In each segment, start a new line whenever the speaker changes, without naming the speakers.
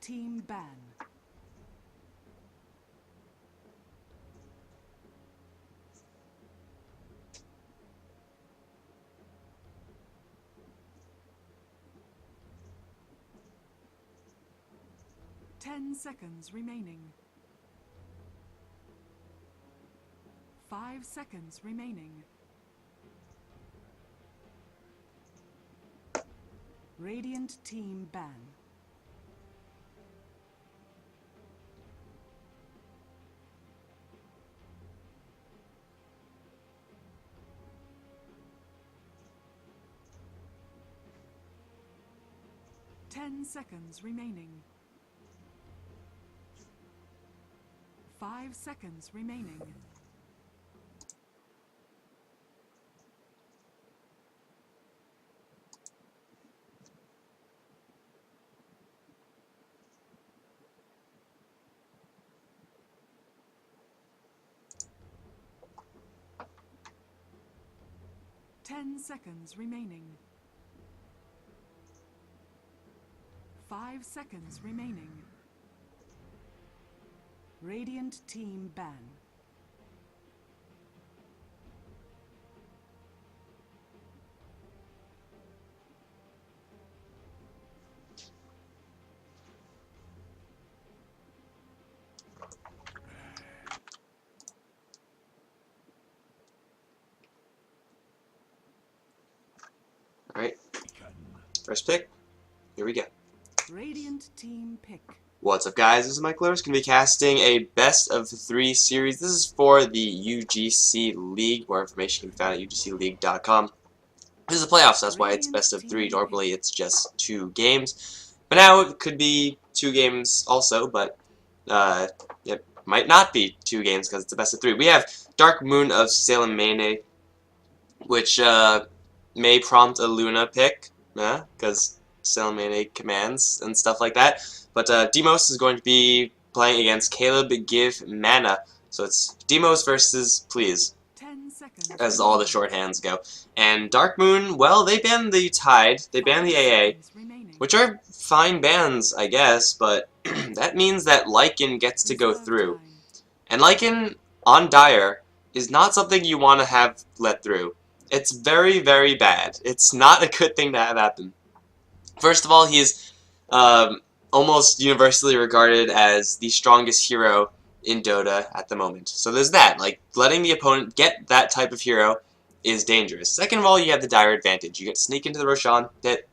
team ban. Ten seconds remaining. 5 seconds remaining. Radiant team ban. Ten seconds remaining. 5 seconds remaining. Ten seconds remaining. 5 seconds remaining. Radiant team ban.
Alright, first pick, here we go.
Radiant team pick.
What's up guys, this is Mikelorus, going to be casting a best of 3 series. This is for the UGC League. More information can be found at UGCLeague.com. This is a playoff, so that's why it's best of 3. Normally it's just 2 games. But now it could be 2 games also, but it might not be 2 games because it's a best of 3. We have Dark Moon of Selemene, which may prompt a Luna pick, because Selemene commands and stuff like that. But Demos is going to be playing against Caleb, giff, Mana. So it's Demos versus Please, as all the shorthands go. And Dark Moon, well, they banned the Tide, they banned the AA, which are fine bans, I guess, but that means that Lycan gets to go through. And Lycan on Dire is not something you want to have let through. It's very, very bad. It's not a good thing to have happen. First of all, he's almost universally regarded as the strongest hero in Dota at the moment. So there's that. Like, letting the opponent get that type of hero is dangerous. Second of all, you have the Dire advantage. You get to sneak into the Roshan pit.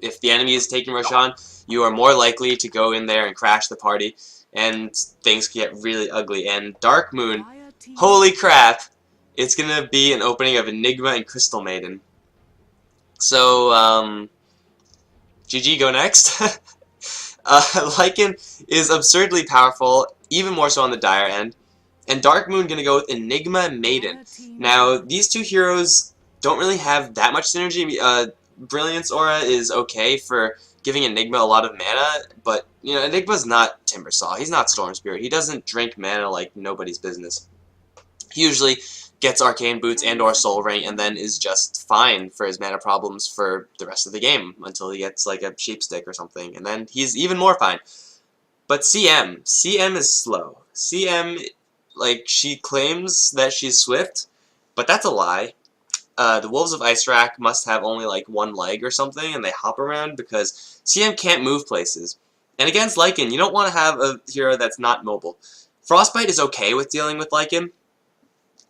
If the enemy is taking Roshan, you are more likely to go in there and crash the party, and things can get really ugly. And Dark Moon, holy crap, it's going to be an opening of Enigma and Crystal Maiden. So, GG, go next. Lycan is absurdly powerful, even more so on the Dire end. And Dark Moon going to go with Enigma Maiden. Now, these two heroes don't really have that much synergy. Brilliance Aura is okay for giving Enigma a lot of mana, but, you know, Enigma's not Timbersaw. He's not Storm Spirit. He doesn't drink mana like nobody's business. He usually gets Arcane Boots and or Soul Ring, and then is just fine for his mana problems for the rest of the game, until he gets like a Sheep Stick or something, and then he's even more fine. But CM is slow. CM, like, she claims that she's swift, but that's a lie. The Wolves of Icerack must have only like 1 leg or something, and they hop around because CM can't move places. And against Lycan, you don't want to have a hero that's not mobile. Frostbite is okay with dealing with Lycan.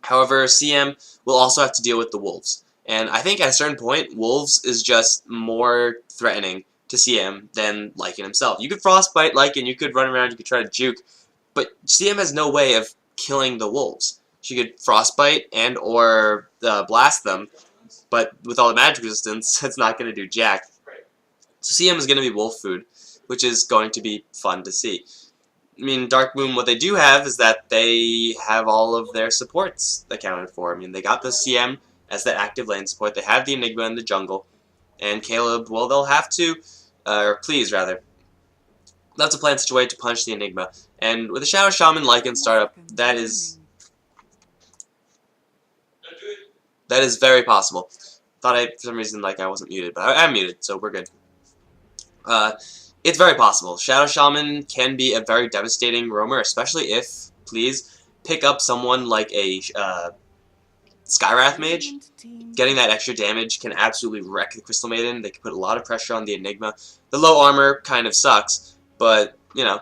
However, CM will also have to deal with the Wolves. And I think at a certain point, Wolves is just more threatening to CM than Lycan himself. You could Frostbite Lycan, you could run around, you could try to juke, but CM has no way of killing the Wolves. She could Frostbite and or blast them, but with all the magic resistance, it's not going to do jack. So CM is going to be wolf food, which is going to be fun to see. I mean, Dark Moon, what they do have is that they have all of their supports accounted for. I mean, they got the CM as that active lane support. They have the Enigma in the jungle. And Caleb, well, they'll have to, or Please, rather, they'll have to plan such a way to punish the Enigma. And with the Shadow Shaman Lycan startup, that is very possible. Thought for some reason, like, I wasn't muted, but I am muted, so we're good. It's very possible. Shadow Shaman can be a very devastating roamer, especially if, please, pick up someone like a Skywrath Mage. Getting that extra damage can absolutely wreck the Crystal Maiden. They can put a lot of pressure on the Enigma. The low armor kind of sucks, but, you know,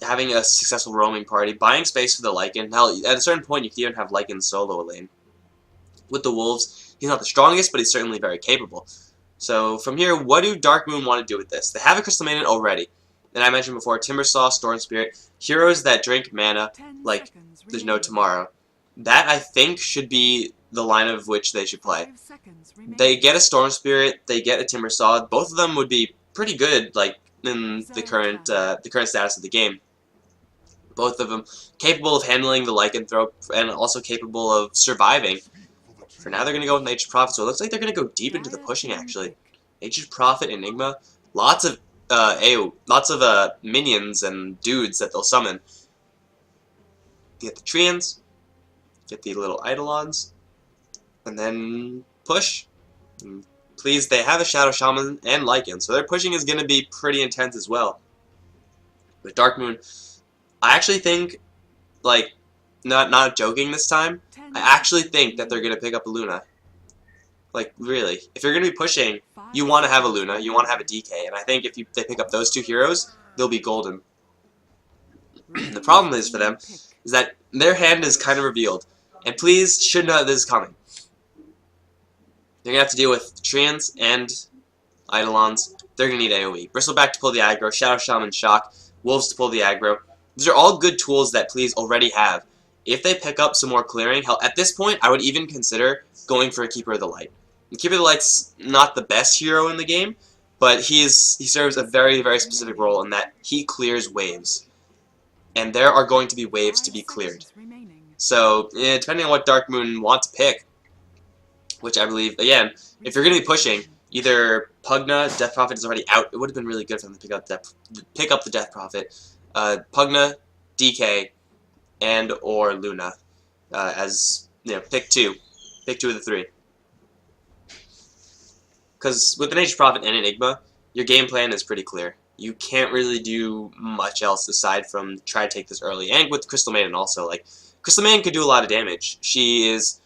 having a successful roaming party, buying space for the Lycan. Hell, at a certain point, you can even have Lycan solo a lane. With the Wolves, he's not the strongest, but he's certainly very capable. So from here, what do Dark Moon want to do with this? They have a Crystal Maiden already. And I mentioned before, Timbersaw, Storm Spirit, heroes that drink mana like there's no tomorrow. That, I think, should be the line of which they should play. They get a Storm Spirit, they get a Timbersaw. Both of them would be pretty good, like, in the current status of the game. Both of them capable of handling the Lycanthrope and also capable of surviving. For now, they're going to go with Nature's Prophet, so it looks like they're going to go deep into the pushing, actually. Nature's Prophet, Enigma, lots of minions and dudes that they'll summon. Get the Treants, get the little Eidolons, and then push. And please, they have a Shadow Shaman and Lycan, so their pushing is going to be pretty intense as well. With Dark Moon, I actually think, like, not joking this time, I actually think that they're going to pick up a Luna. Like, really. If you're going to be pushing, you want to have a Luna, you want to have a DK, and I think if they pick up those two heroes, they'll be golden. The problem is for them, is that their hand is kind of revealed. And please, should know that this is coming. They're going to have to deal with Treants and Eidolons. They're going to need AoE. Bristleback to pull the aggro, Shadow Shaman Shock, Wolves to pull the aggro. These are all good tools that Please already have. If they pick up some more clearing, hell, at this point, I would even consider going for a Keeper of the Light. And Keeper of the Light's not the best hero in the game, but he serves a very, very specific role in that he clears waves. And there are going to be waves to be cleared. So, depending on what Dark Moon wants to pick, which I believe, again, if you're going to be pushing, either Pugna, Death Prophet is already out. It would have been really good for them to pick up the Death Prophet. Pugna, DK, and or Luna, as, you know, pick two. Pick two of the three. Because with the Nature's Prophet and Enigma, your game plan is pretty clear. You can't really do much else aside from try to take this early. And with Crystal Maiden also, like, Crystal Maiden could do a lot of damage. She is,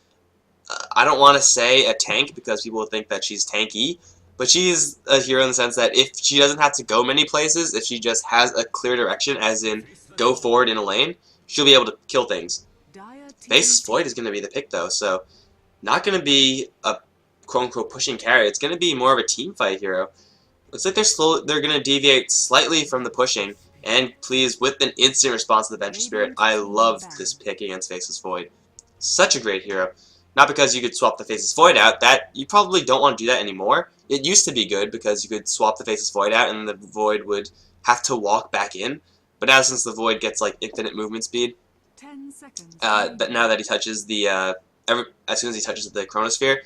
I don't want to say a tank because people will think that she's tanky, but she's a hero in the sense that if she doesn't have to go many places, if she just has a clear direction, as in go forward in a lane, she'll be able to kill things. Faceless Void is going to be the pick, though, so not going to be a quote-unquote pushing carry. It's going to be more of a team fight hero. Looks like they're going to deviate slightly from the pushing, and Please, with an instant response to the Venture Spirit, I love this pick against Faceless Void. Such a great hero. Not because you could swap the Faceless Void out, that you probably don't want to do that anymore. It used to be good because you could swap the Faceless Void out and the Void would have to walk back in. But now since the Void gets like infinite movement speed,
10 seconds.
but now that he touches the as soon as he touches the Chronosphere,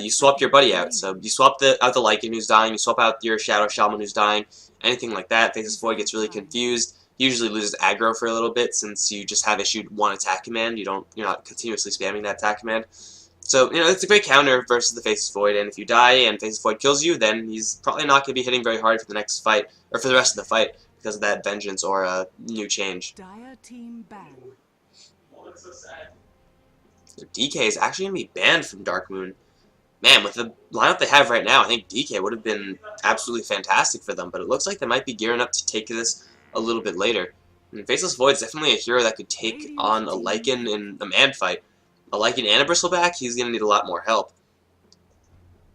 you swap your buddy out. So you swap out the Lycan who's dying, you swap out your Shadow Shaman who's dying, anything like that. Faceless Void gets really confused. He usually loses aggro for a little bit since you just have issued one attack command. You're not continuously spamming that attack command. So, you know, it's a great counter versus the Faceless Void, and if you die and Faceless Void kills you, then he's probably not going to be hitting very hard for the next fight, or for the rest of the fight, because of that vengeance or a new change.
Dire team ban.
So DK is actually going to be banned from Dark Moon. Man, with the lineup they have right now, I think DK would have been absolutely fantastic for them, but it looks like they might be gearing up to take this a little bit later. And Faceless Void is definitely a hero that could take on a Lycan in a man fight. A Lycan and a Bristleback, he's going to need a lot more help.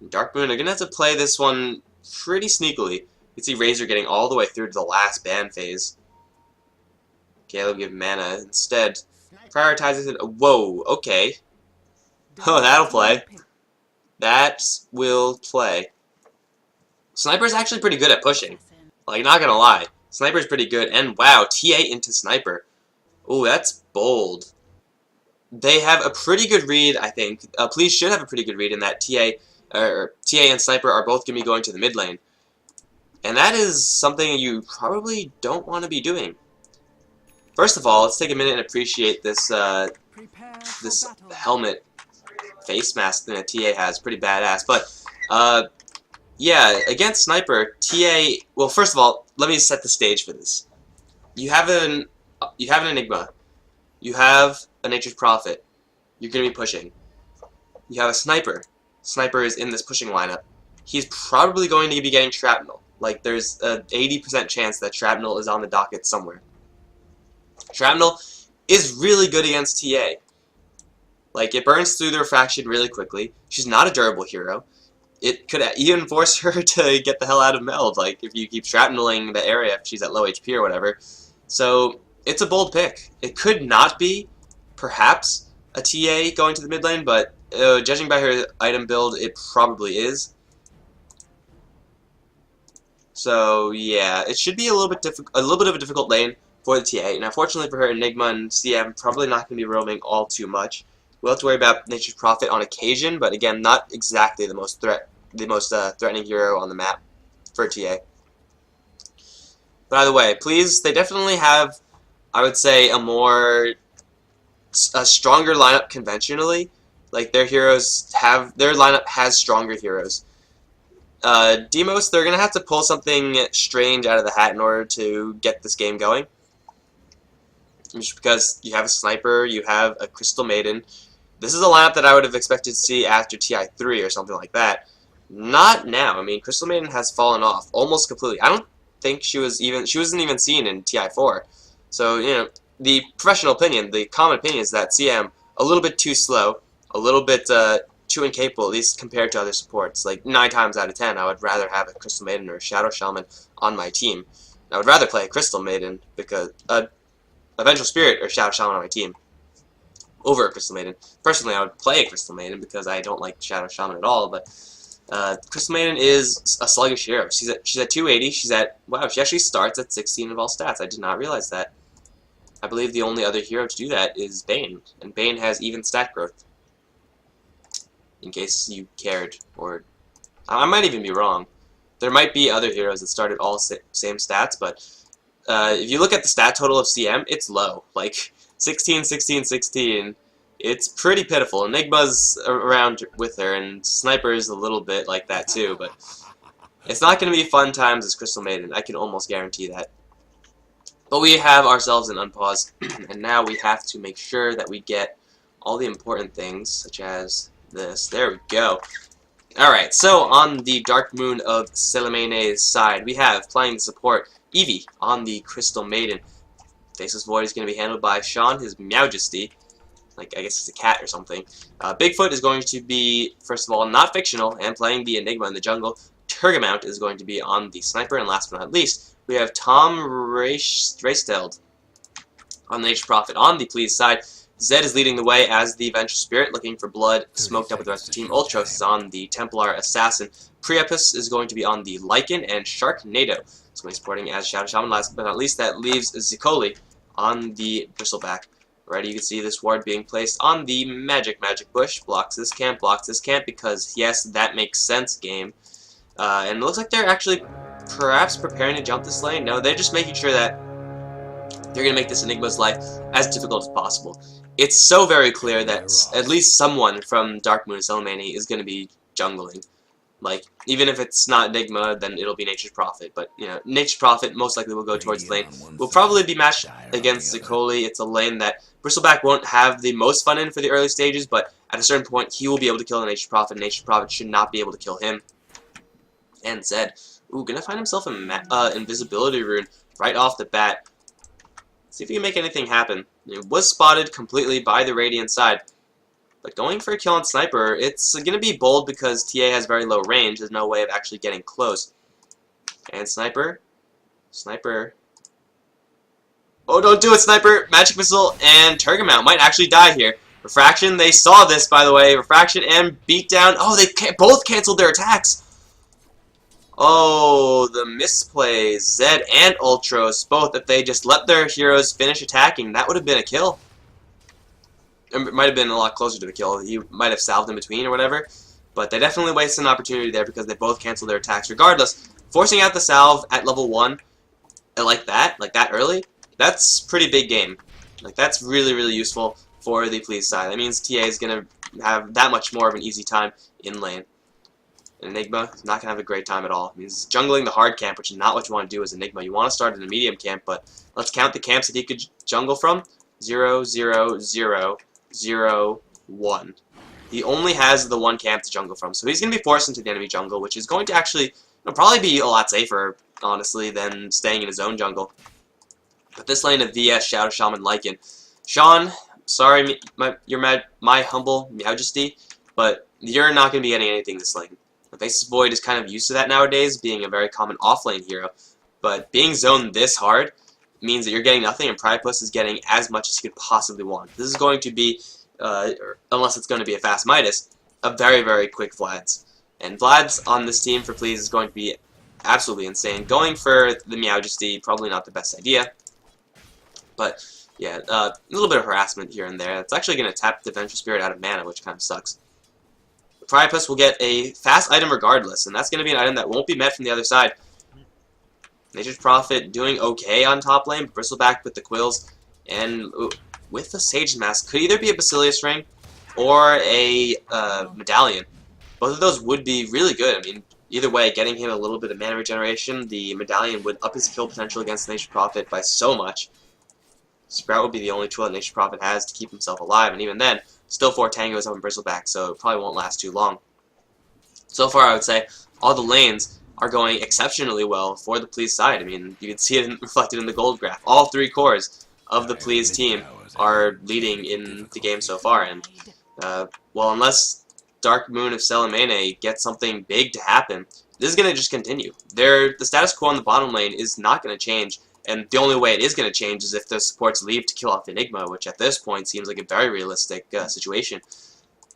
Dark Moon are going to have to play this one pretty sneakily. You can see Razor getting all the way through to the last ban phase. Okay, they'll give mana instead. Prioritizes it. Whoa, okay. Oh, that'll play. That will play. Sniper's actually pretty good at pushing. Like, not gonna lie. Sniper's pretty good. And wow, TA into Sniper. Ooh, that's bold. They have a pretty good read, I think. Please should have a pretty good read in that TA and Sniper are both going to be going to the mid lane. And that is something you probably don't want to be doing. First of all, let's take a minute and appreciate this helmet face mask that TA has. Pretty badass. But yeah, against Sniper, TA. Well, first of all, let me set the stage for this. You have an Enigma. You have a Nature's Prophet. You're gonna be pushing. You have a Sniper. Sniper is in this pushing lineup. He's probably going to be getting Shrapnel. Like, there's an 80% chance that Shrapnel is on the docket somewhere. Shrapnel is really good against TA. Like, it burns through the refraction really quickly. She's not a durable hero. It could even force her to get the hell out of Meld, like, if you keep shrapneling the area if she's at low HP or whatever. So, it's a bold pick. It could not be, perhaps, a TA going to the mid lane, but judging by her item build, it probably is. So, yeah, it should be a little bit of a difficult lane for the TA. Now, fortunately for her, Enigma and CM probably not going to be roaming all too much. We'll have to worry about Nature's Prophet on occasion, but again, not exactly the most threatening hero on the map for TA. By the way, please, they definitely have, I would say, a stronger lineup conventionally. Like, their lineup has stronger heroes. Demos, they're gonna have to pull something strange out of the hat in order to get this game going. Just because you have a Sniper, you have a Crystal Maiden. This is a lineup that I would have expected to see after TI3 or something like that. Not now. I mean, Crystal Maiden has fallen off almost completely. I don't think she wasn't even seen in TI4. So, you know, the professional opinion, the common opinion is that CM a little bit too slow, a little bit too incapable, at least compared to other supports. Like, 9 times out of 10, I would rather have a Crystal Maiden or a Shadow Shaman on my team. I would rather play a Crystal Maiden because a Vengeful Spirit or Shadow Shaman on my team over a Crystal Maiden. Personally, I would play a Crystal Maiden because I don't like Shadow Shaman at all, but Crystal Maiden is a sluggish hero. She's at 280. Wow, she actually starts at 16 of all stats. I did not realize that. I believe the only other hero to do that is Bane, and Bane has even stat growth. In case you cared, or I might even be wrong. There might be other heroes that started all same stats, but if you look at the stat total of CM, it's low. Like 16, 16, 16. It's pretty pitiful. Enigma's around with her, and Sniper's a little bit like that too, but it's not going to be fun times as Crystal Maiden. I can almost guarantee that. But we have ourselves an unpause, and now we have to make sure that we get all the important things, such as this. There we go. Alright, so on the Dark Moon of Selemene's side, we have playing the support Eevee on the Crystal Maiden. Faceless Void is going to be handled by Sean, his Meowjesty. Like, I guess it's a cat or something. Bigfoot is going to be, first of all, not fictional, and playing the Enigma in the jungle. Turgamount is going to be on the Sniper, and last but not least, we have Tom Raisteld on the Nature's Prophet. On the Please side, Zed is leading the way as the Vengeful Spirit, looking for blood, smoked up with the rest of the team. Ultros is on the Templar Assassin. Priapus is going to be on the Lycan, and Sharknado is going to be supporting as Shadow Shaman. Last but not least, that leaves Zicoli on the Bristleback. Alright, you can see this ward being placed on the Magic Bush. Blocks this camp, because, yes, that makes sense, game. And it looks like they're actually perhaps preparing to jump this lane. No, they're just making sure that they're going to make this Enigma's life as difficult as possible. It's so very clear that at least someone from Dark Moon and Selemene is going to be jungling. Like, even if it's not Enigma, then it'll be Nature's Prophet. But, you know, Nature's Prophet most likely will go towards the lane. Will probably be matched against Zicoli. It's a lane that Bristleback won't have the most fun in for the early stages, but at a certain point, he will be able to kill the Nature's Prophet. Nature's Prophet should not be able to kill him. And Zed, ooh, gonna find himself an invisibility rune right off the bat. See if he can make anything happen. It was spotted completely by the Radiant side. But going for a kill on Sniper, it's going to be bold because TA has very low range. There's no way of actually getting close. And Sniper. Oh, don't do it, Sniper! Magic Missile and Turgamount might actually die here. Refraction, they saw this, by the way. Refraction and Beatdown. Oh, they both canceled their attacks. Oh, the misplays. Zed and Ultros, both. If they just let their heroes finish attacking, that would have been a kill. It might have been a lot closer to the kill. You might have salved in between or whatever. But they definitely wasted an opportunity there because they both canceled their attacks. Regardless, forcing out the salve at level 1 like that early, that's pretty big game. Like, that's really, really useful for the Please side. That means TA is going to have that much more of an easy time in lane. Enigma is not going to have a great time at all. He's jungling the hard camp, which is not what you want to do as Enigma. You want to start in a medium camp, but let's count the camps that he could jungle from. 0, 0, 0, 0, 1. He only has the one camp to jungle from, so he's going to be forced into the enemy jungle, which is going to actually probably be a lot safer, honestly, than staying in his own jungle. But this lane of VS, Shadow Shaman, Lycan. Sean, sorry, my humble Majesty, but you're not going to be getting anything this lane. Faceless Void is kind of used to that nowadays, being a very common offlane hero. But being zoned this hard means that you're getting nothing, and Priapus is getting as much as he could possibly want. This is going to be, unless it's going to be a fast Midas, a very, very quick Vlad's. And Vlad's on this team for Please is going to be absolutely insane. Going for the Majesty, probably not the best idea. But, yeah, a little bit of harassment here and there. It's actually going to tap the Vengeful Spirit out of mana, which kind of sucks. Priapus will get a fast item regardless, and that's going to be an item that won't be met from the other side. Nature's Prophet doing okay on top lane, but Bristleback with the Quills, and with the Sage Mask, could either be a Basilius Ring or a Medallion. Both of those would be really good. I mean, either way, getting him a little bit of mana regeneration, the Medallion would up his kill potential against Nature's Prophet by so much. Sprout would be the only tool that Nature's Prophet has to keep himself alive, and even then, still 4 tangos up in Bristleback, so it probably won't last too long. So far, I would say all the lanes are going exceptionally well for the Please side. I mean, you can see it reflected in the gold graph. All 3 cores of the Please team are leading in the game so far, and well, unless Dark Moon of Selemene gets something big to happen, this is going to just continue. The status quo on the bottom lane is not going to change. And the only way it is going to change is if the supports leave to kill off Enigma, which at this point seems like a very realistic situation.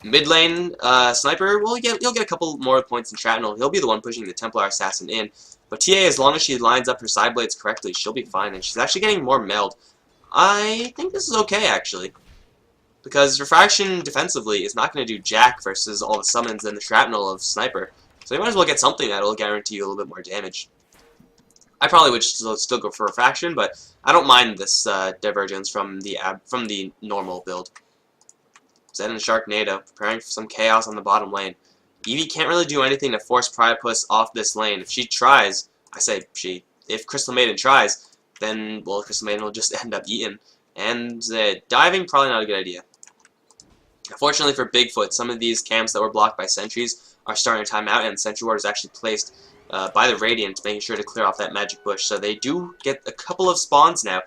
Mid lane, Sniper, well, he'll get a couple more points in Shrapnel. He'll be the one pushing the Templar Assassin in. But TA, as long as she lines up her side blades correctly, she'll be fine. And she's actually getting more meld. I think this is okay, actually. Because Refraction defensively is not going to do jack versus all the summons and the Shrapnel of Sniper. So you might as well get something that will guarantee you a little bit more damage. I probably would still go for Refraction, but I don't mind this divergence from the normal build. Zed and Sharknado preparing for some chaos on the bottom lane. Eevee can't really do anything to force Priapus off this lane. If she tries, I say she, if Crystal Maiden tries, then, well, Crystal Maiden will just end up eaten. And diving, probably not a good idea. Unfortunately for Bigfoot, some of these camps that were blocked by sentries are starting to time out, and Sentry Ward is actually placed by the Radiant, making sure to clear off that magic bush. So they do get a couple of spawns now.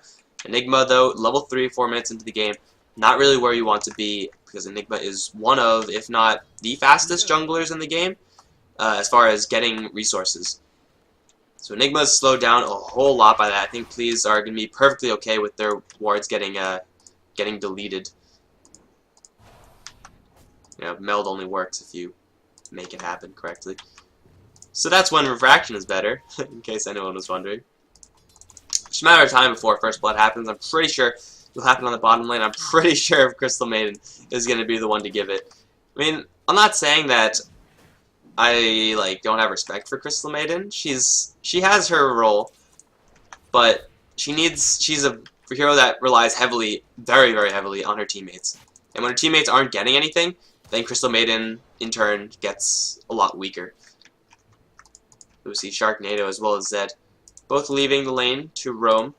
Enigma, though, level 3, 4 minutes into the game, not really where you want to be, because Enigma is one of, if not the fastest junglers in the game, as far as getting resources. So Enigma is slowed down a whole lot by that. I think Please are going to be perfectly okay with their wards getting deleted. You know, meld only works if you make it happen correctly. So that's when Refraction is better, in case anyone was wondering. It's just a matter of time before First Blood happens. I'm pretty sure it'll happen on the bottom lane. I'm pretty sure Crystal Maiden is going to be the one to give it. I mean, I'm not saying that I don't have respect for Crystal Maiden. She has her role, but she's a hero that relies heavily, very, very heavily on her teammates. And when her teammates aren't getting anything, then Crystal Maiden, in turn, gets a lot weaker. We see Sharknado as well as Zed, both leaving the lane to roam.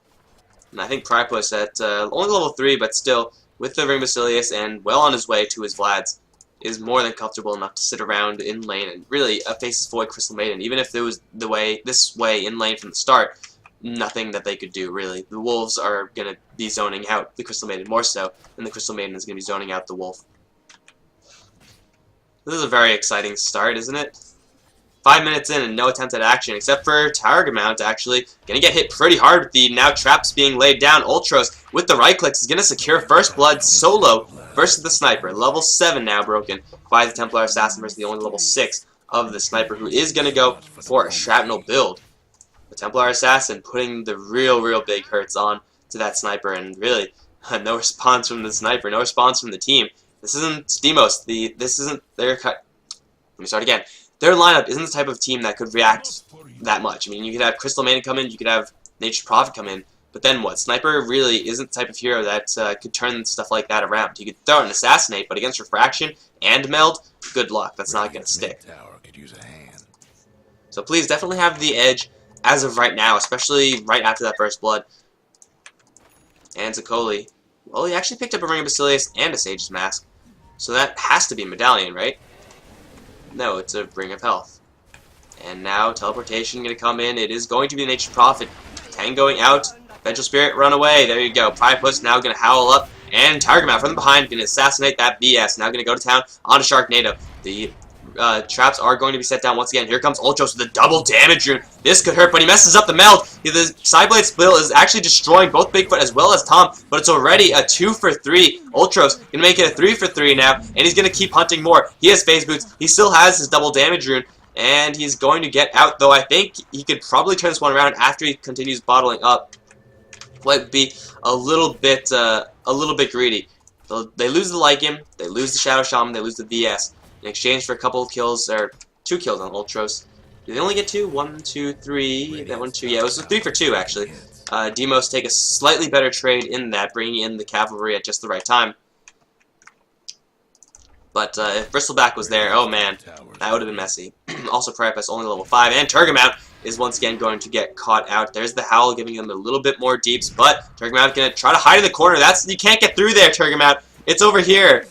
And I think Priapus at only level 3, but still, with the Ring Basilius and well on his way to his Vlads, is more than comfortable enough to sit around in lane and really faces void Crystal Maiden. Even if it was this way in lane from the start, nothing that they could do, really. The Wolves are going to be zoning out the Crystal Maiden more so, and the Crystal Maiden is going to be zoning out the Wolf. This is a very exciting start, isn't it? 5 minutes in and no attempt at action, except for Targamount, actually. Gonna get hit pretty hard with the now traps being laid down. Ultros, with the right clicks, is gonna secure First Blood solo versus the Sniper. Level 7 now broken by the Templar Assassin versus the only level 6 of the Sniper, who is gonna go for a Shrapnel build. The Templar Assassin putting the real big hurts on to that Sniper, and really, no response from the Sniper, no response from the team. This isn't Steamos. This isn't their cut. Let me start again. Their lineup isn't the type of team that could react that much. I mean, you could have Crystal Maiden come in, you could have Nature's Prophet come in, But then what? Sniper really isn't the type of hero that could turn stuff like that around. He could throw out an Assassinate, but against Refraction and Meld, good luck. That's not going to stick. So please definitely have the edge as of right now, especially right after that First Blood. And Zicoli. Well, he actually picked up a Ring of Basilius and a Sage's Mask. So that has to be Medallion, right? No, it's a Ring of Health. And now Teleportation going to come in. It is going to be Nature's Prophet. Tang going out. Vengeful Spirit, run away. There you go. Priapus now going to howl up. And Targamat from behind going to assassinate that BS. Now going to go to town onto Sharknado. The traps are going to be set down once again. Here comes Ultros with a double damage rune. This could hurt, but he messes up the meld. The Sideblade Spill is actually destroying both Bigfoot as well as Tom, but it's already a 2 for 3. Ultros going to make it a 3 for 3 now, and he's going to keep hunting more. He has Phase Boots. He still has his double damage rune, and he's going to get out, though I think he could probably turn this one around after he continues bottling up. Might be a little bit greedy. They lose the Lycan, they lose the Shadow Shaman, they lose the VS. In exchange for a couple of kills, or 2 kills on Ultros. Did they only get 2? 1, 2, 3. That one, 2. Yeah, it was a 3 for 2, actually. Demos take a slightly better trade in that, bringing in the cavalry at just the right time. But if Bristleback was there, oh man, that would have been messy. Also, Priapus only level 5, and Turgamount is once again going to get caught out. There's the Howl giving them a little bit more deeps, but Turgamount going to try to hide in the corner. You can't get through there, Turgamount. It's over here.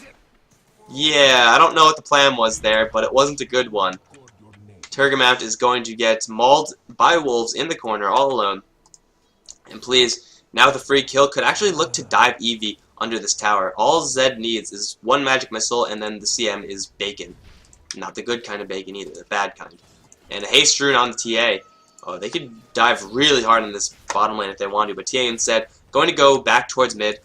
Yeah, I don't know what the plan was there, but it wasn't a good one. Turgamount is going to get mauled by wolves in the corner all alone. And please, now with a free kill, could actually look to dive Eevee under this tower. All Zed needs is 1 magic missile, and then the CM is bacon. Not the good kind of bacon either, the bad kind. And a haste rune on the TA. Oh, they could dive really hard in this bottom lane if they want to, but TA instead going to go back towards mid.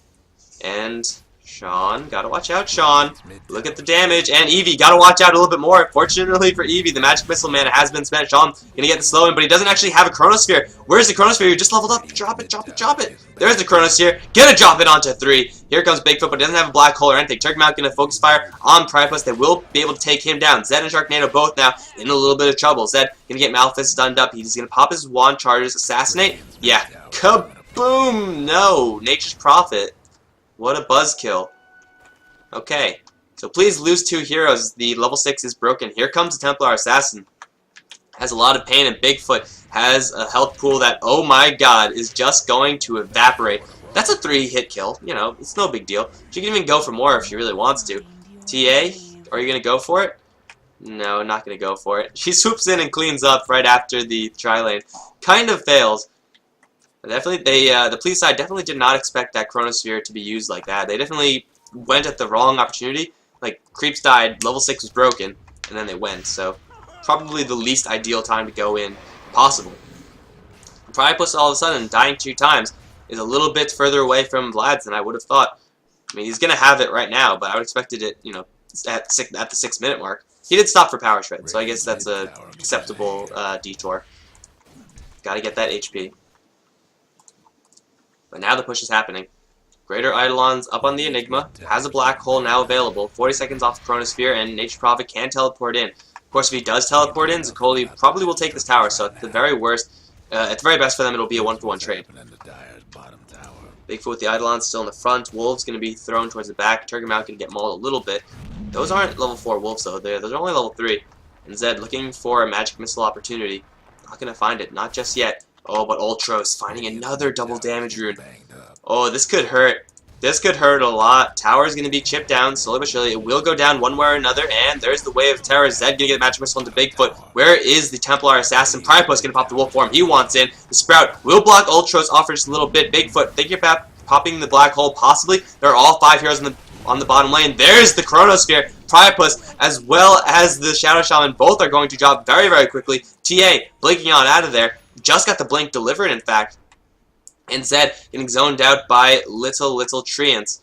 And Sean, gotta watch out, Sean. Look at the damage. And Eevee, gotta watch out a little bit more. Fortunately for Eevee, the Magic Missile mana has been spent. Sean gonna get the slow in, but he doesn't actually have a Chronosphere. Where's the Chronosphere? You just leveled up. Drop it, drop it, drop it. There's the Chronosphere. Gonna drop it onto 3. Here comes Bigfoot, but he doesn't have a black hole or anything. Turgamount gonna focus fire on Priapus. They will be able to take him down. Zed and Sharknado both now in a little bit of trouble. Zed gonna get Malphite stunned up. He's gonna pop his wand charges, assassinate. Yeah. Kaboom! No. Nature's Prophet. What a buzzkill. Okay, so please lose 2 heroes. The level 6 is broken. Here comes the Templar Assassin. Has a lot of pain, and Bigfoot has a health pool that, oh my god, is just going to evaporate. That's a 3-hit kill. You know, it's no big deal. She can even go for more if she really wants to. TA, are you going to go for it? No, not going to go for it. She swoops in and cleans up right after the tri-lane. Kind of fails. Definitely, the police side definitely did not expect that Chronosphere to be used like that. They definitely went at the wrong opportunity. Like, creeps died, level 6 was broken, and then they went. So, probably the least ideal time to go in possible. Priapus all of a sudden dying 2 times is a little bit further away from Vlad's than I would have thought. I mean, he's gonna have it right now, but I would have expected it, you know, at the 6-minute mark. He did stop for Power Shred, so I guess that's a acceptable detour. Gotta get that HP. But now the push is happening. Greater Eidolon's up on the Enigma, has a black hole now available, 40 seconds off the Chronosphere, and Nature's Prophet can teleport in. Of course, if he does teleport in, Zicoli probably will take this tower, so at the very worst, at the very best for them, it'll be a 1-for-1 trade. Bigfoot with the Eidolon still in the front, Wolves going to be thrown towards the back, Turgamount going to get mauled a little bit. Those aren't level 4 Wolves though, those are only level 3. And Zed looking for a Magic Missile opportunity, not going to find it, not just yet. Oh, but Ultros finding another double damage rune. Oh, this could hurt. This could hurt a lot. Tower's going to be chipped down slowly but surely. It will go down one way or another, and there's the Wave of Terror. Zed going to get the Magic Missile into Bigfoot. Where is the Templar Assassin? Priapus going to pop the Wolf form. He wants in. The Sprout will block Ultros off for just a little bit. Bigfoot thinking about popping the Black Hole, possibly. There are all 5 heroes on the bottom lane. There's the Chronosphere. Priapus, as well as the Shadow Shaman, both are going to drop very, very quickly. TA blinking on out of there. Just got the blink delivered, in fact. And Zed getting zoned out by little Treants.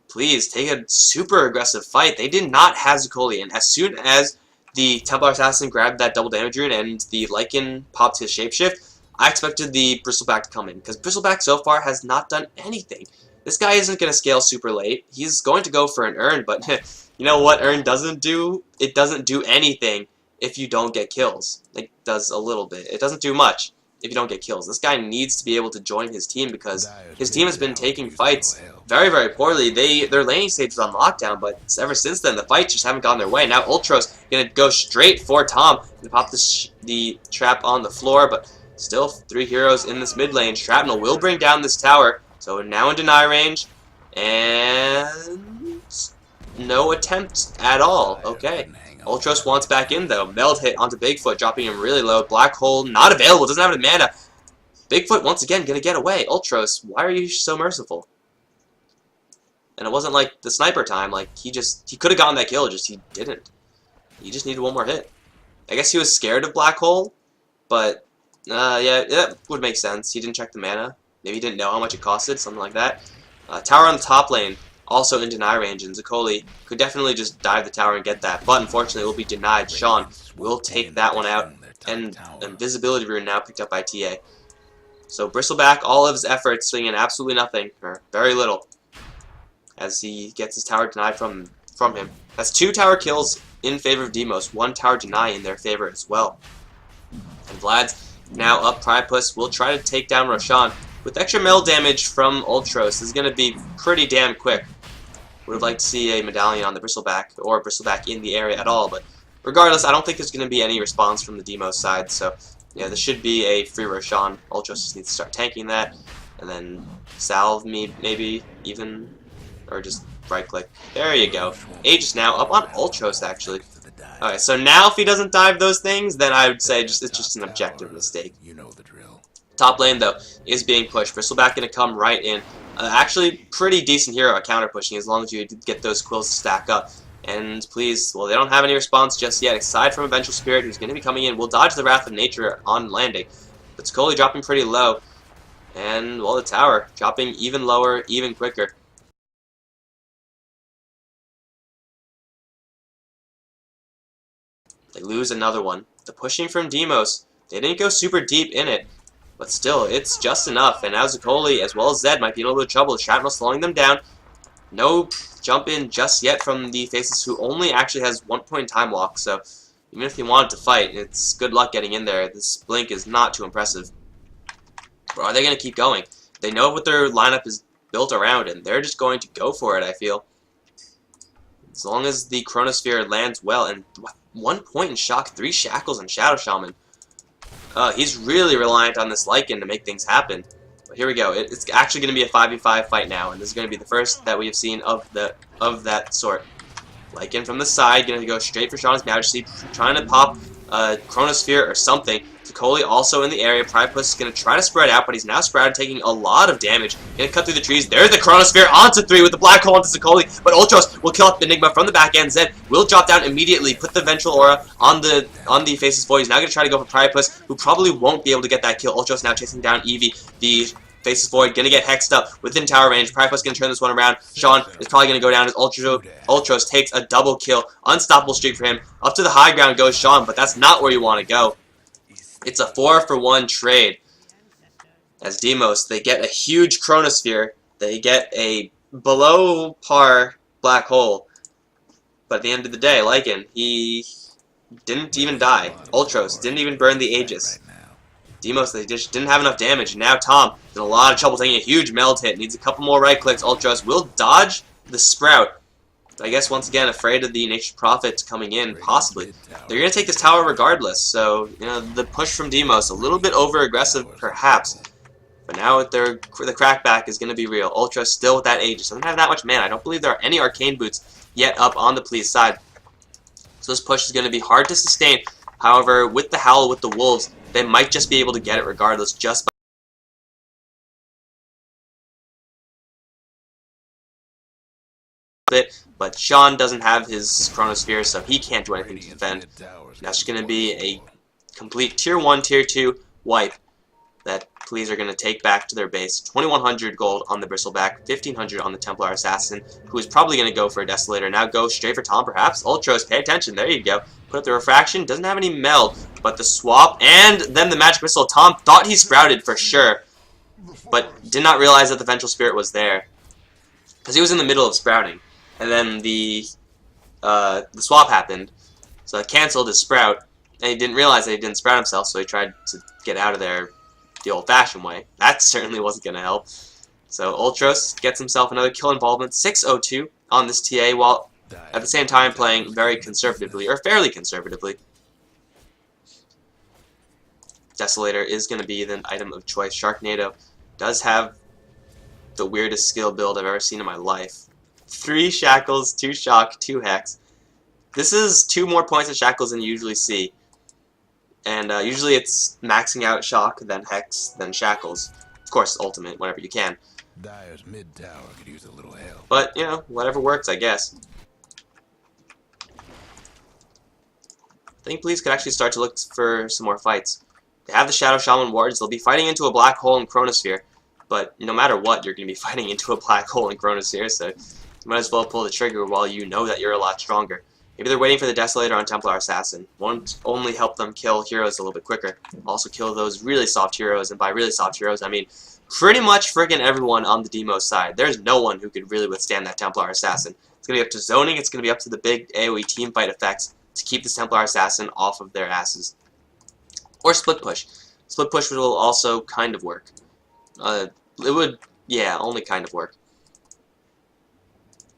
Please, take a super aggressive fight. They did not have Zicoli, and as soon as the Templar Assassin grabbed that double damage rune and the Lycan popped his shapeshift, I expected the Bristleback to come in, because Bristleback so far has not done anything. This guy isn't going to scale super late. He's going to go for an Urn, but you know what Urn doesn't do? It doesn't do anything if you don't get kills. It does a little bit. It doesn't do much. if you don't get kills. This guy needs to be able to join his team because his team has been taking fights very, very poorly. Their laning stage was on lockdown, but ever since then, the fights just haven't gone their way. Now Ultros gonna go straight for Tom. Gonna pop the trap on the floor, but still 3 heroes in this mid lane. Shrapnel will bring down this tower, so now in deny range, and no attempt at all. Okay. Ultros wants back in though. Meld hit onto Bigfoot, dropping him really low. Black hole not available, doesn't have any mana. Bigfoot once again gonna get away. Ultros, why are you so merciful? And it wasn't like the sniper time, like he could have gotten that kill, just he didn't. He just needed one more hit. I guess he was scared of Black Hole, but yeah, that would make sense. He didn't check the mana. Maybe he didn't know how much it costed, something like that. Tower on the top lane. Also in deny range, and Zakoli could definitely just dive the tower and get that, but unfortunately it will be denied. Sean will take that one out, and invisibility rune now picked up by TA. So Bristleback, all of his efforts swinging absolutely nothing, or very little, as he gets his tower denied from him. That's 2 tower kills in favor of Demos, 1 tower deny in their favor as well. And Vlad's now up. Priapus will try to take down Roshan. With extra meld damage from Ultros, this is going to be pretty damn quick. Would have liked to see a medallion on the Bristleback, or Bristleback in the area at all, but regardless, I don't think there's going to be any response from the Demos side, so yeah, this should be a free Roshan. Ultros just needs to start tanking that, and then salve me, maybe, even, or just right-click. There you go. Aegis now up on Ultros, actually. Alright, so now if he doesn't dive those things, then I would say it's just an objective mistake. Top lane, though, is being pushed. Bristleback going to come right in. Actually, pretty decent hero at counter pushing as long as you get those quills to stack up. And please, well, they don't have any response just yet, aside from Eventual Spirit, who's going to be coming in. We'll dodge the Wrath of Nature on landing. But Skoli dropping pretty low. And, well, the tower dropping even lower, even quicker. They lose another one. The pushing from Demos, they didn't go super deep in it. But still, it's just enough, and now Zakoli, as well as Zed, might be in a little bit of trouble. Shrapnel slowing them down. No jump in just yet from the Faceless, who only actually has 1 point time walk, so even if he wanted to fight, it's good luck getting in there. This blink is not too impressive. Or are they going to keep going? They know what their lineup is built around, and they're just going to go for it, I feel. As long as the Chronosphere lands well, and 1 point in shock, 3 shackles, and Shadow Shaman. He's really reliant on this Lycan to make things happen. But here we go. It's actually going to be a 5v5 fight now, and this is going to be the first that we have seen of that sort. Lycan from the side, going to go straight for Sean's Majesty, trying to pop Chronosphere or something. Zakoli also in the area. Priapus is going to try to spread out, but he's now spread, taking a lot of damage. Going to cut through the trees. There's the Chronosphere onto 3 with the Black Hole onto Zakoli, but Ultros will kill off Enigma from the back end. Zed will drop down immediately, put the Ventral Aura on the Faceless Void. He's now going to try to go for Priapus, who probably won't be able to get that kill. Ultros now chasing down Eevee. The Faceless Void going to get hexed up within tower range. Priapus going to turn this one around. Sean is probably going to go down as Ultros takes a double kill. Unstoppable streak for him. Up to the high ground goes Sean, but that's not where you want to go. It's a 4-for-1 trade. As Demos, they get a huge Chronosphere. They get a below par Black Hole. But at the end of the day, Lycan, he didn't even die. Ultros didn't even burn the Aegis. Demos, they just didn't have enough damage. Now Tom is in a lot of trouble taking a huge meld hit. Needs a couple more right clicks. Ultros will dodge the Sprout. But I guess once again, afraid of the Nature's Prophet coming in, possibly. They're going to take this tower regardless. So, you know, the push from Demos, a little bit over-aggressive, perhaps. But now with the crackback is going to be real. Ultra still with that Aegis. Doesn't have that much mana. I don't believe there are any Arcane Boots yet up on the Please side. So this push is going to be hard to sustain. However, with the Howl, with the Wolves, they might just be able to get it regardless just by bit, but Sean doesn't have his Chronosphere, so he can't do anything to defend. That's going to be a complete Tier 1, Tier 2 wipe that Please are going to take back to their base. 2,100 gold on the Bristleback, 1,500 on the Templar Assassin, who is probably going to go for a Desolator. Now go straight for Tom, perhaps. Ultros, pay attention. There you go. Put up the Refraction. Doesn't have any meld, but the swap, and then the Magic Missile. Tom thought he sprouted for sure, but did not realize that the Vengeful Spirit was there, because he was in the middle of sprouting. And then the swap happened, so it canceled his sprout, and he didn't realize that he didn't sprout himself, so he tried to get out of there the old-fashioned way. That certainly wasn't going to help. So Ultros gets himself another kill involvement, 602 on this TA, while at the same time playing very conservatively, or fairly conservatively. Desolator is going to be the item of choice. Sharknado does have the weirdest skill build I've ever seen in my life. 3 Shackles, 2 Shock, 2 Hex. This is 2 more points of Shackles than you usually see. And usually it's maxing out Shock, then Hex, then Shackles. Of course, Ultimate, whenever you can.
Dyer's mid tower could use a little help.
But, you know, whatever works, I guess. I think Please could actually start to look for some more fights. They have the Shadow Shaman wards. They'll be fighting into a black hole in Chronosphere. But no matter what, you're going to be fighting into a black hole in Chronosphere, so you might as well pull the trigger while you know that you're a lot stronger. Maybe they're waiting for the Desolator on Templar Assassin. Won't only help them kill heroes a little bit quicker. Also kill those really soft heroes, and by really soft heroes, I mean pretty much friggin' everyone on the Demo side. There's no one who could really withstand that Templar Assassin. It's going to be up to zoning, it's going to be up to the big AoE teamfight effects to keep this Templar Assassin off of their asses. Or split push. Split push will also kind of work. It would, yeah, only kind of work.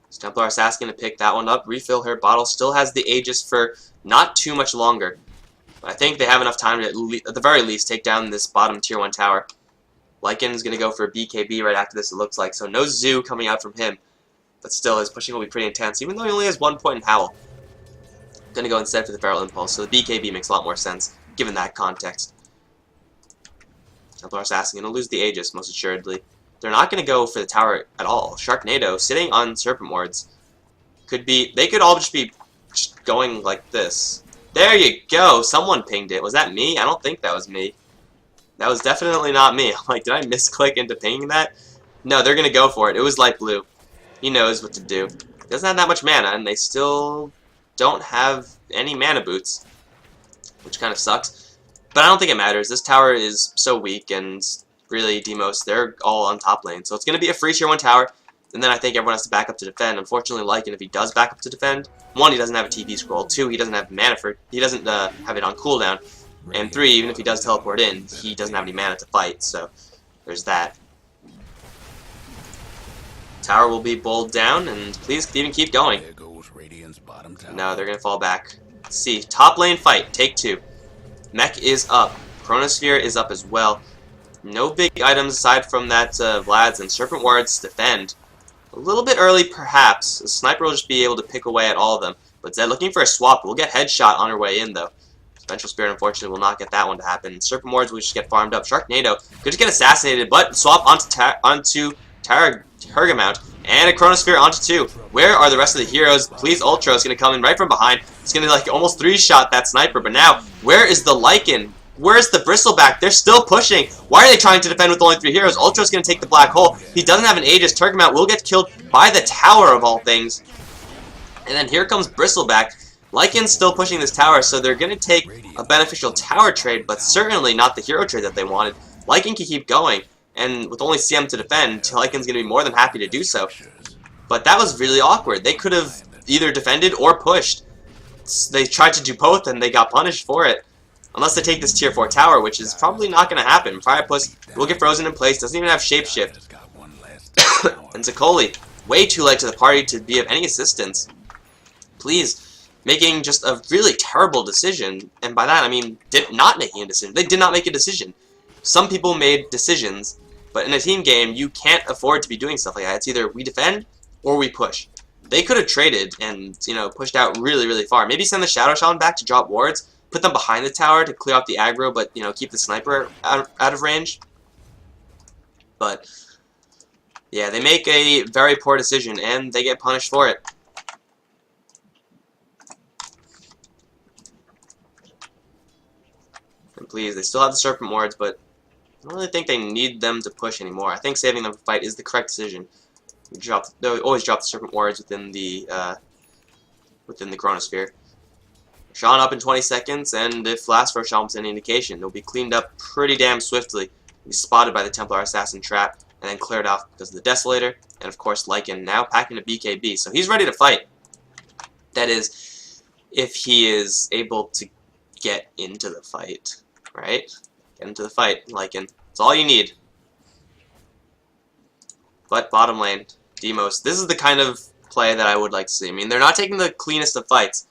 So Templar Assassin going to pick that one up, refill her bottle. Still has the Aegis for not too much longer. But I think they have enough time to, at the very least, take down this bottom tier 1 tower. Lycan is going to go for a BKB right after this, it looks like. So no Zoo coming out from him. But still, his pushing will be pretty intense, even though he only has 1 point in Howl. Going to go instead for the Feral Impulse, so the BKB makes a lot more sense, given that context. Templar Assassin going to lose the Aegis, most assuredly. They're not going to go for the tower at all. Sharknado, sitting on Serpent Wards, could be... They could all just be going like this. There you go! Someone pinged it. Was that me? I don't think that was me. That was definitely not me. I'm like, did I misclick into pinging that? No, they're going to go for it. It was light blue. He knows what to do. He doesn't have that much mana, and they still don't have any mana boots, which kind of sucks. But I don't think it matters. This tower is so weak, and really, Demos, they're all on top lane. So it's going to be a free tier 1 tower, and then I think everyone has to back up to defend. Unfortunately, Lycan, if he does back up to defend, 1, he doesn't have a TP scroll. 2, he doesn't have mana for... He doesn't have it on cooldown. And 3, even if he does teleport in, he doesn't have any mana to fight. So there's that. Tower will be bowled down, and Please even keep going.
There goes Radiant's bottom tower.
No, they're going to fall back. Let's see. Top lane fight. Take 2. Mech is up. Chronosphere is up as well. No big items aside from that Vlad's and Serpent Wards defend. A little bit early, perhaps. The Sniper will just be able to pick away at all of them. But Zed looking for a swap. We'll get headshot on her way in, though. Vengeful Spirit, unfortunately, will not get that one to happen. Serpent Wards will just get farmed up. Sharknado could just get assassinated, but swap onto Tergamount. And a Chronosphere onto 2. Where are the rest of the heroes? Please, Ultra is going to come in right from behind. It's going to like almost 3-shot that Sniper. But now, where is the Lycan? Where's the Bristleback? They're still pushing. Why are they trying to defend with only 3 heroes? Ultra's going to take the black hole. He doesn't have an Aegis. Tergamount will get killed by the tower of all things. And then here comes Bristleback. Lycan's still pushing this tower, so they're going to take a beneficial tower trade, but certainly not the hero trade that they wanted. Lycan can keep going, and with only CM to defend, Lycan's going to be more than happy to do so. But that was really awkward. They could have either defended or pushed. They tried to do both, and they got punished for it. Unless they take this tier 4 tower, which is probably not going to happen. Priapus will get frozen in place, doesn't even have Shapeshift. And Zakoli, way too late to the party to be of any assistance. Please. Making just a really terrible decision, and by that I mean not making a decision. They did not make a decision. Some people made decisions, but in a team game, you can't afford to be doing stuff like that. It's either we defend or we push. They could have traded and, you know, pushed out really, really far. Maybe send the Shadow Shaman back to drop wards, put them behind the tower to clear out the aggro, but, you know, keep the Sniper out of range. But, yeah, they make a very poor decision, and they get punished for it. Please, they still have the Serpent Wards, but I don't really think they need them to push anymore. I think saving them for fight is the correct decision. They always drop the Serpent Wards within the Chronosphere. Sean up in 20 seconds, and if Last Roshan was any indication, they'll be cleaned up pretty damn swiftly. Be spotted by the Templar Assassin trap, and then cleared off because of the Desolator, and of course Lycan now packing a BKB, so he's ready to fight. That is, if he is able to get into the fight. Right? Get into the fight, Lycan. That's all you need. But bottom lane, Demos. This is the kind of play that I would like to see. I mean, they're not taking the cleanest of fights.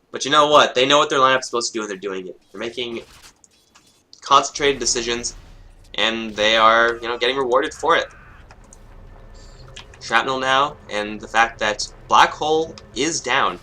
But you know what? They know what their lineup is supposed to do and they're doing it. They're making concentrated decisions. And they are, getting rewarded for it. Shrapnel now, and the fact that Black Hole is down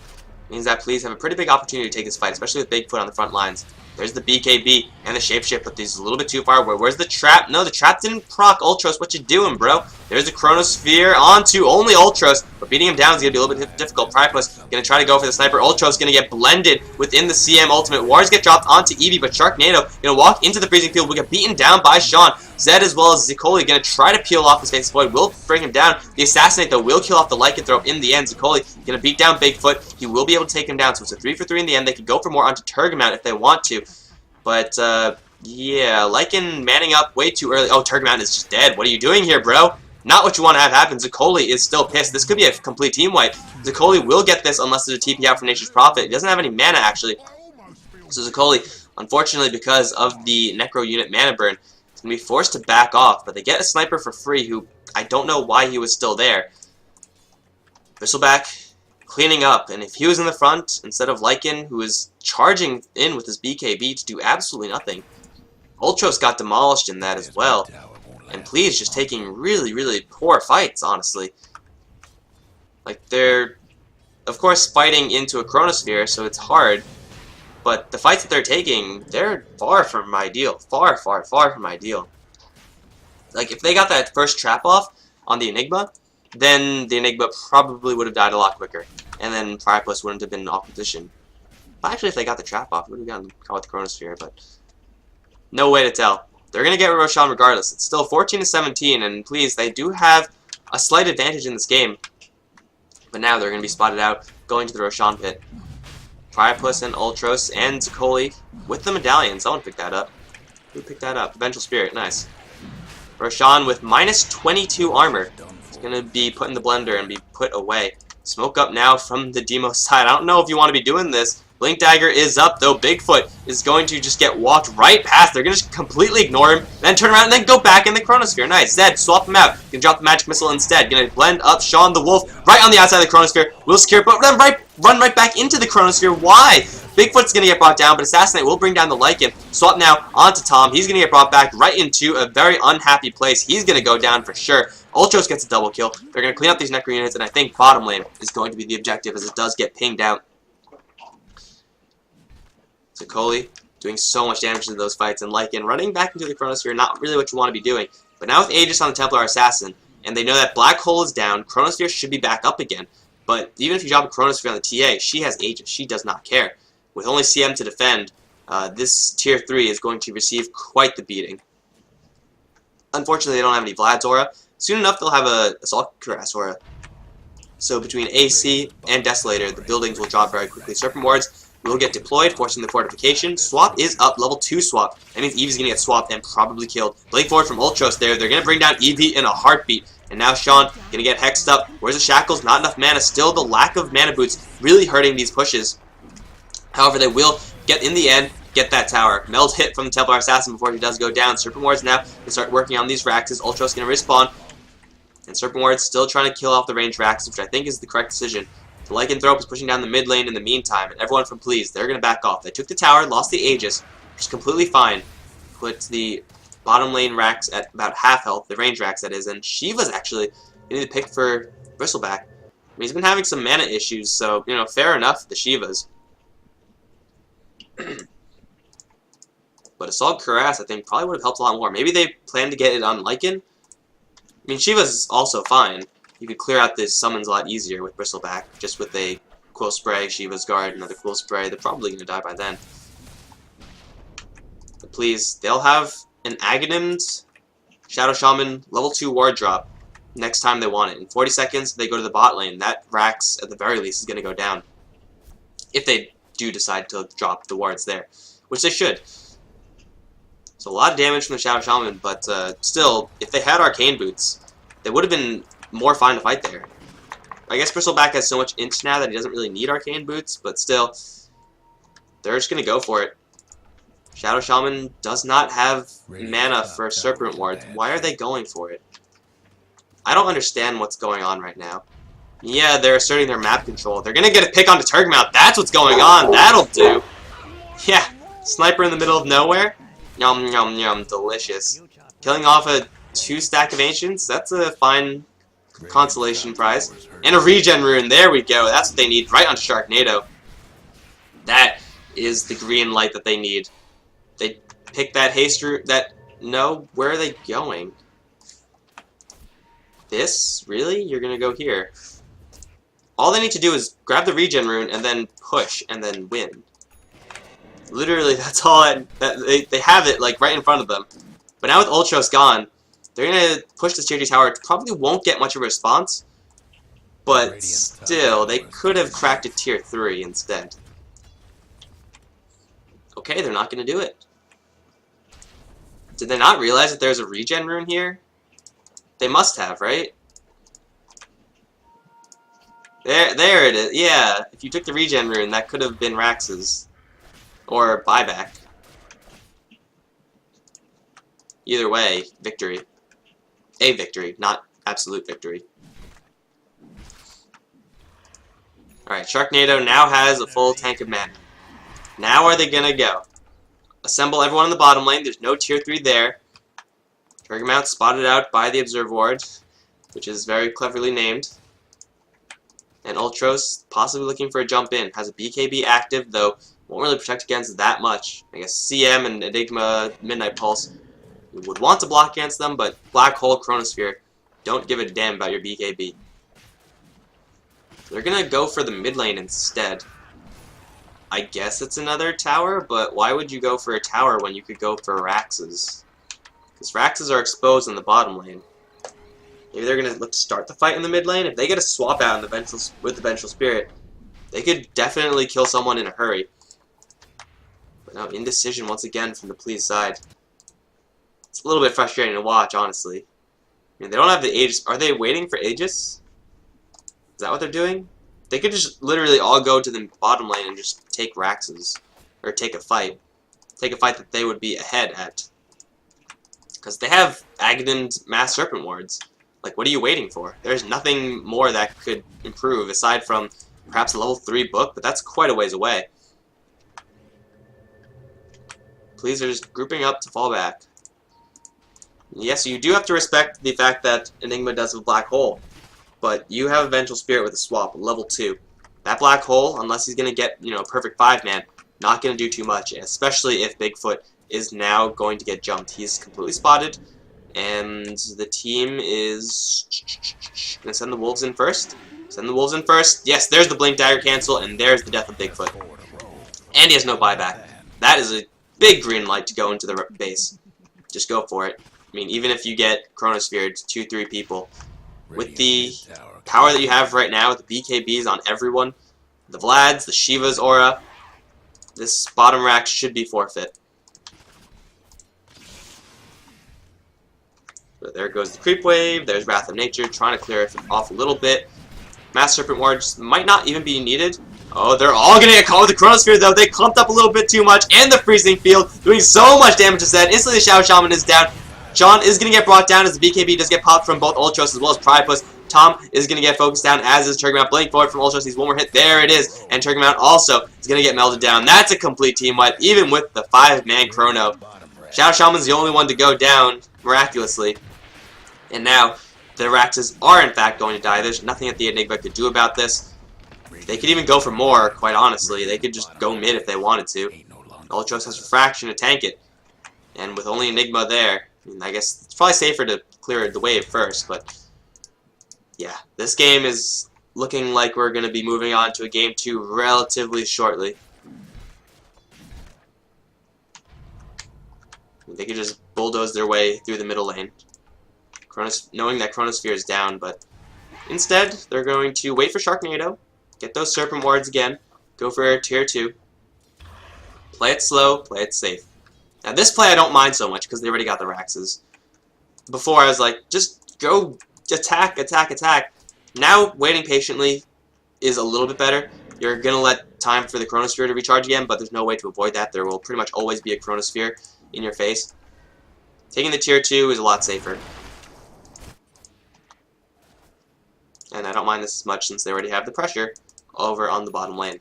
means that Please have a pretty big opportunity to take this fight, especially with Bigfoot on the front lines. There's the BKB and the Shapeshift, but these a little bit too far. Where's the trap? No, the trap didn't proc Ultros. What you doing, bro? There's the Chronosphere onto only Ultros, but beating him down is going to be a little bit difficult. Priapus going to try to go for the Sniper. Ultros going to get blended within the CM Ultimate. Wards get dropped onto Eevee, but Sharknado going to walk into the freezing field. Will get beaten down by Sean. Zed as well as Zicoli going to try to peel off his Faceless Void. Will bring him down. The Assassinate, though, will kill off the Lycanthrope in the end. Zicoli going to beat down Bigfoot. He will be able to take him down, so it's a 3-for-3 in the end. They could go for more onto Turgamount if they want to. But, yeah, Lycan manning up way too early. Oh, Turgamount is just dead. What are you doing here, bro? Not what you want to have happen. Zicoli is still pissed. This could be a complete team wipe. Zicoli will get this unless there's a TP out for Nature's Prophet. He doesn't have any mana, actually. So Zicoli, unfortunately, because of the Necro unit mana burn, is going to be forced to back off. But they get a Sniper for free, who I don't know why he was still there. Bristleback cleaning up, and if he was in the front instead of Lycan, who is charging in with his BKB to do absolutely nothing, Ultros got demolished in that as well. And Please just taking really, really poor fights, honestly. Like, they're, of course, fighting into a Chronosphere, so it's hard. But the fights that they're taking, they're far from ideal. Far, far, far from ideal. Like, if they got that first trap off on the Enigma, then the Enigma probably would have died a lot quicker. And then Priapus wouldn't have been in opposition. But actually, if they got the trap off, it would have gotten caught with the Chronosphere, but no way to tell. They're going to get Roshan regardless. It's still 14-17, and Please, they do have a slight advantage in this game. But now they're going to be spotted out, going to the Roshan pit. Priapus and Ultros and Zicoli with the medallions. Someone picked that up. Who picked that up? Vengeful Spirit, nice. Roshan with minus 22 armor. It's going to be put in the blender and be put away. Smoke up now from the Demo side. I don't know if you want to be doing this. Blink Dagger is up, though. Bigfoot is going to just get walked right past. They're going to just completely ignore him, then turn around and then go back in the Chronosphere. Nice. Zed, swap him out. Gonna drop the Magic Missile instead. Gonna blend up Sean the Wolf right on the outside of the Chronosphere. Will secure, but then run right back into the Chronosphere. Why? Bigfoot's going to get brought down, but Assassinate will bring down the Lycan. Swap now onto Tom. He's going to get brought back right into a very unhappy place. He's going to go down for sure. Ultros gets a double kill. They're going to clean up these Necro units, and I think bottom lane is going to be the objective as it does get pinged out. Zicoli doing so much damage to those fights, and Lycan running back into the Chronosphere, not really what you want to be doing. But now with Aegis on the Templar Assassin, and they know that Black Hole is down, Chronosphere should be back up again. But even if you drop a Chronosphere on the TA, she has Aegis. She does not care. With only CM to defend, this Tier 3 is going to receive quite the beating. Unfortunately, they don't have any Vlad's Aura. Soon enough, they'll have a Assault Cuirass Aura. So between AC and Desolator, the buildings will drop very quickly. Serpent Wards will get deployed, forcing the fortification. Swap is up, level 2 swap. That means Eevee's going to get swapped and probably killed. Blink forward from Ultros there. They're going to bring down Eevee in a heartbeat. And now Sean going to get hexed up. Where's the Shackles? Not enough mana. Still the lack of mana boots really hurting these pushes. However, they will get, in the end, get that tower. Meld hit from the Templar Assassin before he does go down. Serpent Wards now can start working on these Raxes. Ultros going to respawn. And Serpent Wards still trying to kill off the ranged Raxes, which I think is the correct decision. The Lycanthrope is pushing down the mid lane in the meantime, and everyone from Please, they're going to back off. They took the tower, lost the Aegis, which is completely fine. Put the bottom lane Rax at about half health, the range Rax that is, and Shiva's actually getting the pick for Bristleback. I mean, he's been having some mana issues, so, fair enough, the Shivas. But Assault Cuirass, I think, probably would have helped a lot more. Maybe they planned to get it on Lycan. I mean, Shiva's also fine. You could clear out the summons a lot easier with Bristleback, just with a Quill Spray, Shiva's Guard, another Quill Spray. They're probably going to die by then. But Please, they'll have an Aghanimed Shadow Shaman level 2 ward drop next time they want it. In 40 seconds, they go to the bot lane. That Rax, at the very least, is going to go down. If they do decide to drop the wards there, which they should. So a lot of damage from the Shadow Shaman, but still, if they had Arcane Boots, they would have been more fine to fight there. I guess Bristleback has so much int now that he doesn't really need Arcane Boots, but still, they're just going to go for it. Shadow Shaman does not have mana for Serpent Ward. Why are they going for it? I don't understand what's going on right now. Yeah, they're asserting their map control. They're gonna get a pick onto Turgmouth. That's what's going on. That'll do. Yeah, sniper in the middle of nowhere. Yum, yum, yum. Delicious. Killing off a 2-stack of Ancients. That's a fine consolation prize. And a regen rune. There we go. That's what they need. Right on Sharknado. That is the green light that they need. They pick that haste rune. No, where are they going? This? Really? You're gonna go here. All they need to do is grab the regen rune and then push and then win. Literally, that's all. They have it like right in front of them. But now with Ultros gone, they're gonna push this tier 2 tower. It probably won't get much of a response, but still, they could have cracked a tier 3 instead. Okay, they're not gonna do it. Did they not realize that there's a regen rune here? They must have, right? There it is. Yeah, if you took the regen rune, that could have been Rax's. Or buyback. Either way, victory. A victory, not absolute victory. Alright, Sharknado now has a full tank of mana. Now are they gonna go? Assemble everyone in the bottom lane. There's no tier 3 there. Turgmouth spotted out by the Observe Ward, which is very cleverly named. And Ultros possibly looking for a jump in. Has a BKB active, though won't really protect against that much. I guess CM and Enigma Midnight Pulse would want to block against them, but Black Hole, Chronosphere don't give a damn about your BKB. They're gonna go for the mid lane instead. I guess it's another tower, but why would you go for a tower when you could go for Raxes? Because Raxes are exposed in the bottom lane. Maybe they're gonna look to start the fight in the mid lane. If they get a swap out in the with the Vengeful Spirit, they could definitely kill someone in a hurry. But no, indecision once again from the Please side. It's a little bit frustrating to watch, honestly. I mean, they don't have the Aegis. Are they waiting for Aegis? Is that what they're doing? They could just literally all go to the bottom lane and just take Raxes. Or take a fight. Take a fight that they would be ahead at. Because they have Aghanim Mass Serpent Wards. Like, what are you waiting for? There's nothing more that could improve aside from perhaps a level 3 book, but that's quite a ways away. Please are just grouping up to fall back. Yes, you do have to respect the fact that Enigma does have a Black Hole, but you have a Vengeful Spirit with a swap, level 2. That Black Hole, unless he's going to get, a perfect 5-man, not going to do too much, especially if Bigfoot is now going to get jumped. He's completely spotted. And the team is going to send the Wolves in first. Send the Wolves in first. Yes, there's the Blink Dagger cancel, and there's the death of Bigfoot. And he has no buyback. That is a big green light to go into the base. Just go for it. I mean, even if you get Chronosphere, it's 2-3 people. With the power that you have right now, with the BKBs on everyone, the Vlads, the Shiva's aura, this bottom rack should be forfeit. But there goes the creep wave. There's Wrath of Nature, trying to clear it off a little bit. Mass Serpent Wards might not even be needed. Oh, they're all going to get caught with the Chronosphere, though. They clumped up a little bit too much. And the Freezing Field, doing so much damage to Zed. Instantly, the Shadow Shaman is down. Sean is going to get brought down as the BKB does get popped from both Ultros as well as Priapus. Tom is going to get focused down, as is Turgmouth. Blink forward from Ultros. He's one more hit. There it is. And Turgmouth also is going to get melted down. That's a complete team wipe, even with the 5-man Chrono. Shadow Shaman's the only one to go down, miraculously. And now, the Raxes are in fact going to die. There's nothing that the Enigma could do about this. They could even go for more, quite honestly. They could just go mid if they wanted to. Ultros has Refraction to tank it. And with only Enigma there, I guess it's probably safer to clear the wave first, but yeah, this game is looking like we're going to be moving on to a game 2 relatively shortly. They could just bulldoze their way through the middle lane, knowing that Chronosphere is down, but instead, they're going to wait for Sharknado, get those Serpent Wards again, go for tier 2, play it slow, play it safe. Now this play I don't mind so much because they already got the Raxes. Before I was like, just go attack, attack, attack. Now waiting patiently is a little bit better. You're going to let time for the Chronosphere to recharge again, but there's no way to avoid that. There will pretty much always be a Chronosphere in your face. Taking the tier 2 is a lot safer. And I don't mind this as much since they already have the pressure over on the bottom lane.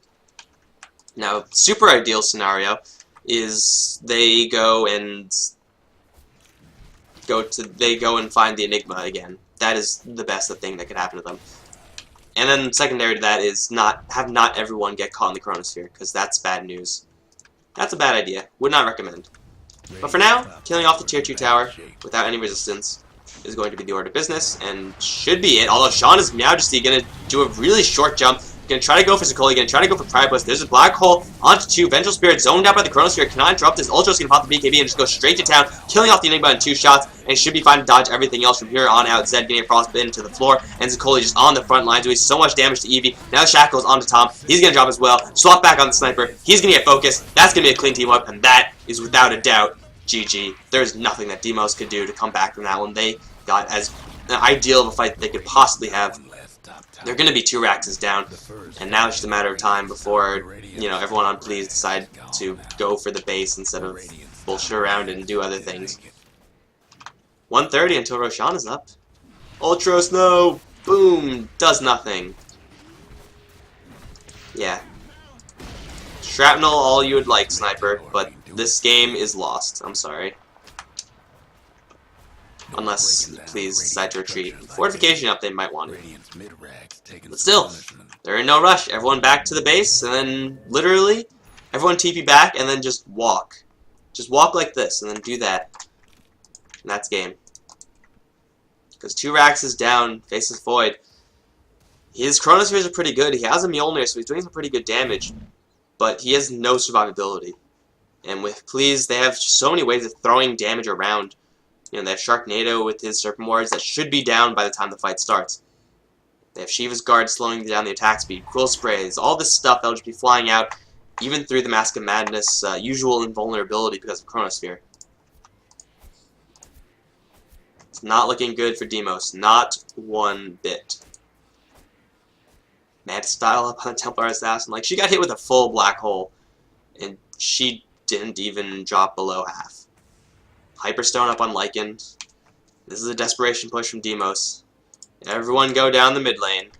Now, super ideal scenario is they go and find the Enigma again. That is the best thing that could happen to them. And then secondary to that is not everyone get caught in the Chronosphere, because that's bad news. That's a bad idea. Would not recommend. But for now, killing off the tier 2 tower without any resistance is going to be the order of business, and should be it. Although Sean is Majesty going to do a really short jump. Going to try to go for Zicoli, going to try to go for Priapus. There's a black hole onto 2. Vengeful Spirit zoned out by the Chronosphere. Cannot interrupt this. Ultra's going to pop the BKB and just go straight to town, killing off the Enigma in 2 shots, and should be fine to dodge everything else from here on out. Zed getting a frostbitten to the floor, and Zicoli just on the front line doing so much damage to Eevee. Now Shackle's onto Tom. He's going to drop as well. Swap back on the Sniper. He's going to get focused. That's going to be a clean team up, and that is without a doubt GG. There's nothing that Demos could do to come back from that one. They got as ideal of a fight that they could possibly have. They're going to be 2 Raxes down, and now it's just a matter of time before, you know, everyone on Please decide to go for the base instead of bullshit around and do other things. 130 until Roshan is up. Ultra Snow! Boom! Does nothing. Yeah. Shrapnel, all you would like, Sniper, but this game is lost. I'm sorry. Unless, please, decide to retreat. Fortification up, they might want it. But still, they're in no rush. Everyone back to the base, and then, literally, everyone TP back, and then just walk. Just walk like this, and then do that. And that's game. Because 2 Rax is down, faces Void. His Chronospheres are pretty good. He has a Mjolnir, so he's doing some pretty good damage. But he has no survivability. And with Please, they have so many ways of throwing damage around. You know, they have Sharknado with his Serpent Wards that should be down by the time the fight starts. They have Shiva's Guard slowing down the attack speed, Quill Sprays, all this stuff that'll just be flying out, even through the Mask of Madness' usual invulnerability because of Chronosphere. It's not looking good for Demos, not one bit. Mad style up on the Templar Assassin, like, she got hit with a full black hole, and she didn't even drop below half. Hyperstone up on Lycan. This is a desperation push from Demos. Everyone go down the mid lane.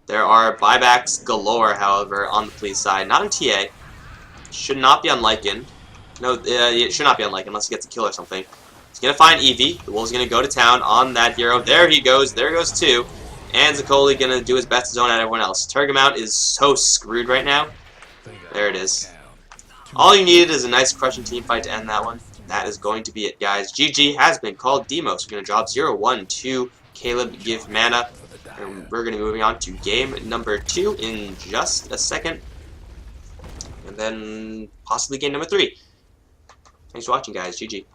There are buybacks galore, however, on the Please side. Not on TA. Should not be on Lycan. No, it should not be on Lycan unless he gets a kill or something. He's going to find Eevee. The Wolf's going to go to town on that hero. There he goes. There goes 2. And Zicoli going to do his best to zone out everyone else. Turgamount is so screwed right now. There it is. All you needed is a nice crushing team fight to end that one. That is going to be it, guys. GG has been called. Demos are going to drop 0-1 to Caleb Give Mana. And we're going to be moving on to game number 2 in just a second. And then possibly game number 3. Thanks for watching, guys. GG.